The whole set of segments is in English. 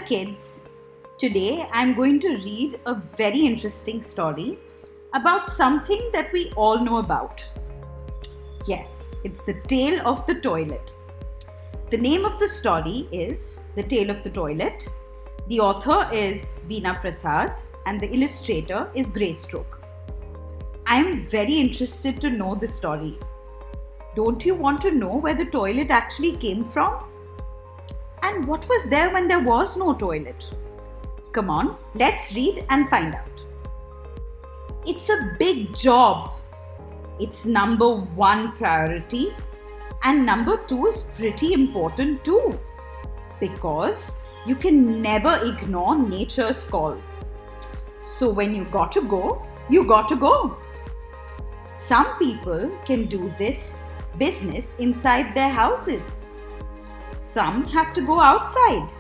kids. Today I'm going to read a very interesting story about something that we all know about. Yes, it's the tale of the toilet. The name of the story is The Tale of the Toilet. The author is Veena Prasad and the illustrator is Greystroke. I'm very interested to know the story. Don't you want to know where the toilet actually came from? And what was there when there was no toilet? Come on, let's read and find out. It's a big job. It's number one priority, and number two is pretty important too, because you can never ignore nature's call. So when you got to go, you got to go. Some people can do this business inside their houses. Some have to go outside.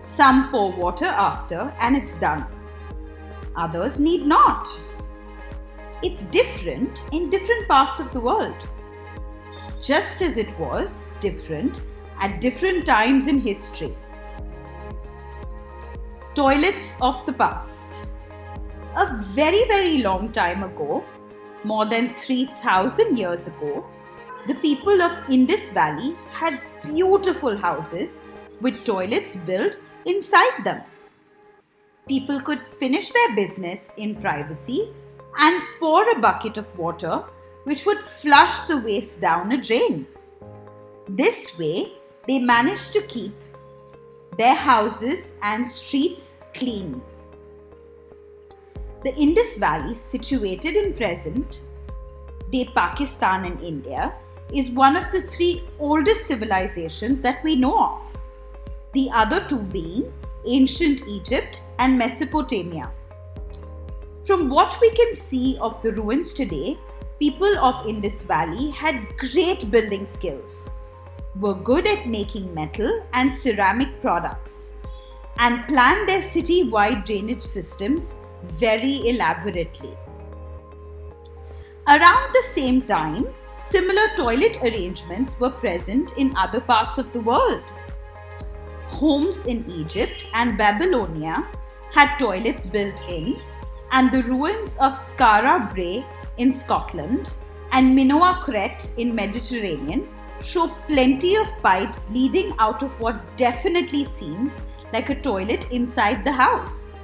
Some pour water after and it's done. Others need not. It's different in different parts of the world. Just as it was different at different times in history. Toilets of the past. A very, very long time ago, more than 3,000 years ago, the people of Indus Valley had beautiful houses with toilets built inside them. People could finish their business in privacy and pour a bucket of water which would flush the waste down a drain. This way, they managed to keep their houses and streets clean. The Indus Valley, situated in present-day Pakistan and India, is one of the three oldest civilizations that we know of. The other two being ancient Egypt and Mesopotamia. From what we can see of the ruins today, people of Indus Valley had great building skills, were good at making metal and ceramic products, and planned their city-wide drainage systems very elaborately. Around the same time, similar toilet arrangements were present in other parts of the world. Homes in Egypt and Babylonia had toilets built in, and the ruins of Skara Brae in Scotland and Minoa Crete in Mediterranean show plenty of pipes leading out of what definitely seems like a toilet inside the house.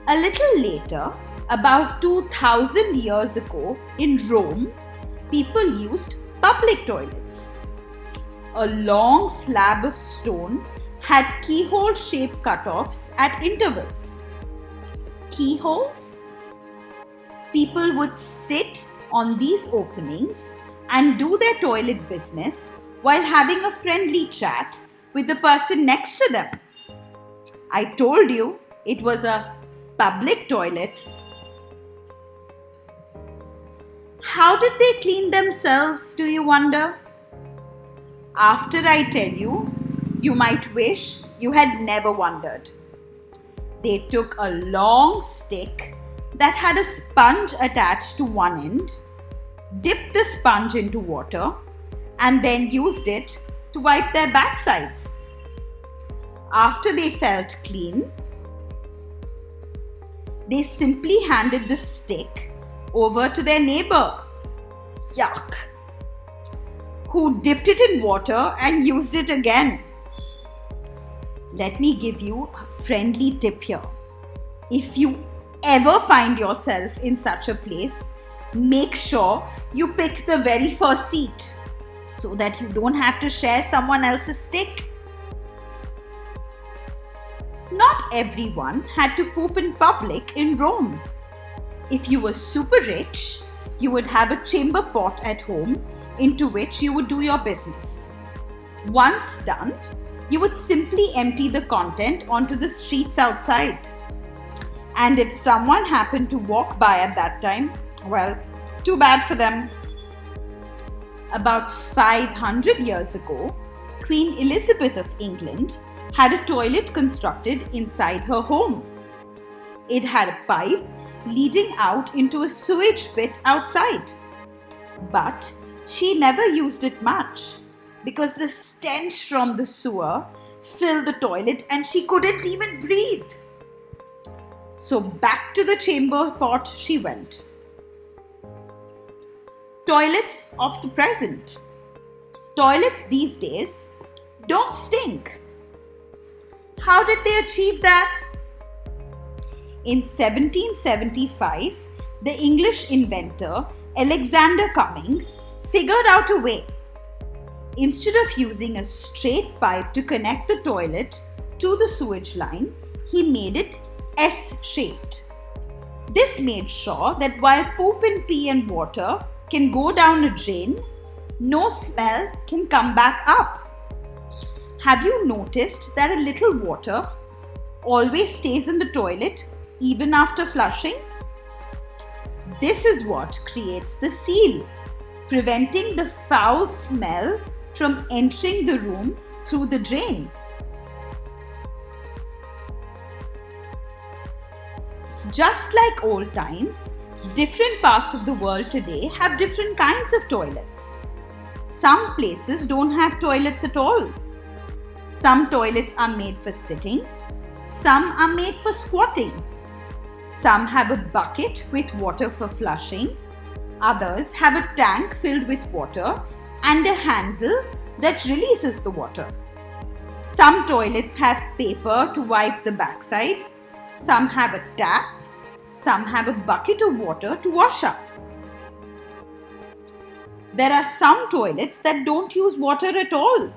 A little later, about 2,000 years ago in Rome, people used public toilets. A long slab of stone had keyhole-shaped cutoffs at intervals. Keyholes? People would sit on these openings and do their toilet business while having a friendly chat with the person next to them. I told you it was a public toilet. How did they clean themselves, do you wonder? After I tell you, you might wish you had never wondered. They took a long stick that had a sponge attached to one end, dipped the sponge into water, and then used it to wipe their backsides. After they felt clean, they simply handed the stick over to their neighbor, yuck, who dipped it in water and used it again. Let me give you a friendly tip here. If you ever find yourself in such a place, make sure you pick the very first seat so that you don't have to share someone else's stick. Not everyone had to poop in public in Rome. If you were super rich, you would have a chamber pot at home into which you would do your business. Once done, you would simply empty the content onto the streets outside. And if someone happened to walk by at that time, well, too bad for them. About 500 years ago, Queen Elizabeth of England had a toilet constructed inside her home. It had a pipe leading out into a sewage pit outside. But she never used it much because the stench from the sewer filled the toilet and she couldn't even breathe. So back to the chamber pot she went. Toilets of the present. Toilets these days don't stink. How did they achieve that? In 1775, the English inventor Alexander Cumming figured out a way. Instead of using a straight pipe to connect the toilet to the sewage line, he made it S-shaped. This made sure that while poop and pee and water can go down a drain, no smell can come back up. Have you noticed that a little water always stays in the toilet even after flushing? This is what creates the seal, preventing the foul smell from entering the room through the drain. Just like old times, different parts of the world today have different kinds of toilets. Some places don't have toilets at all. Some toilets are made for sitting. Some are made for squatting. Some have a bucket with water for flushing. Others have a tank filled with water and a handle that releases the water. Some toilets have paper to wipe the backside. Some have a tap. Some have a bucket of water to wash up. There are some toilets that don't use water at all,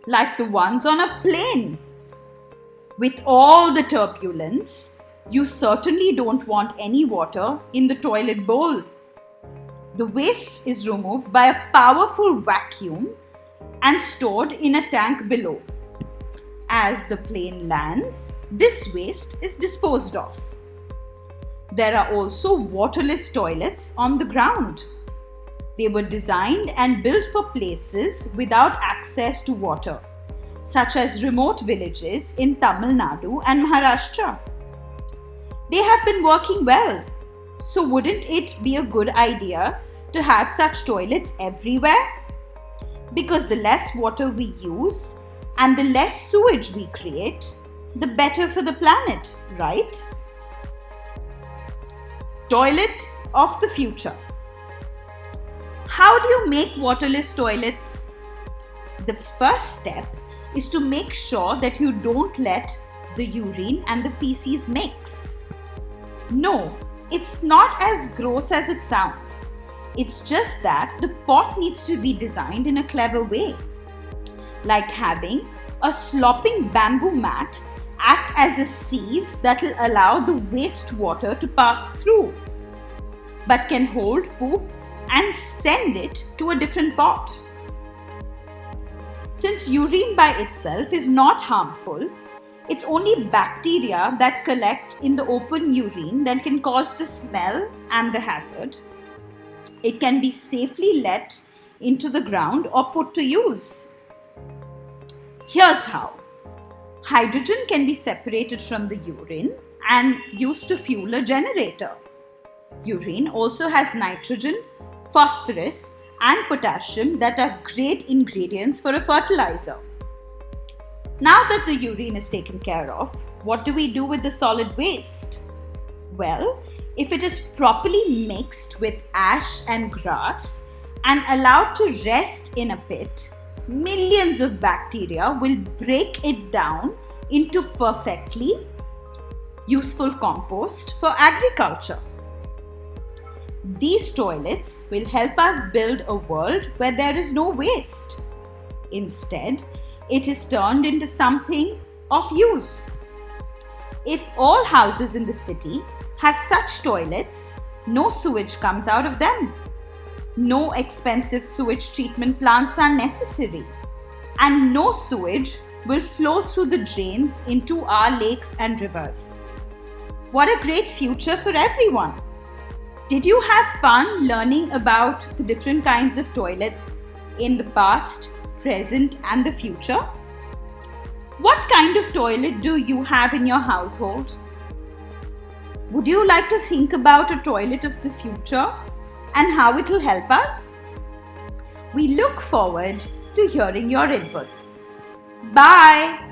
like the ones on a plane. With all the turbulence, you certainly don't want any water in the toilet bowl. The waste is removed by a powerful vacuum and stored in a tank below. As the plane lands, this waste is disposed of. There are also waterless toilets on the ground. They were designed and built for places without access to water, such as remote villages in Tamil Nadu and Maharashtra. They have been working well, so wouldn't it be a good idea to have such toilets everywhere? Because the less water we use and the less sewage we create, the better for the planet, right? Toilets of the future. How do you make waterless toilets? The first step is to make sure that you don't let the urine and the feces mix. No, it's not as gross as it sounds. It's just that the pot needs to be designed in a clever way, like having a sloping bamboo mat act as a sieve that will allow the wastewater to pass through, but can hold poop and send it to a different pot. Since urine by itself is not harmful, it's only bacteria that collect in the open urine that can cause the smell and the hazard. It can be safely let into the ground or put to use. Here's how. Hydrogen can be separated from the urine and used to fuel a generator. Urine also has nitrogen, phosphorus, and potassium that are great ingredients for a fertilizer. Now that the urine is taken care of, what do we do with the solid waste? Well, if it is properly mixed with ash and grass and allowed to rest in a pit, millions of bacteria will break it down into perfectly useful compost for agriculture. These toilets will help us build a world where there is no waste. Instead, it is turned into something of use. If all houses in the city have such toilets, no sewage comes out of them. No expensive sewage treatment plants are necessary, and no sewage will flow through the drains into our lakes and rivers. What a great future for everyone! Did you have fun learning about the different kinds of toilets in the past, present, and the future? What kind of toilet do you have in your household? Would you like to think about a toilet of the future and how it will help us? We look forward to hearing your inputs. Bye!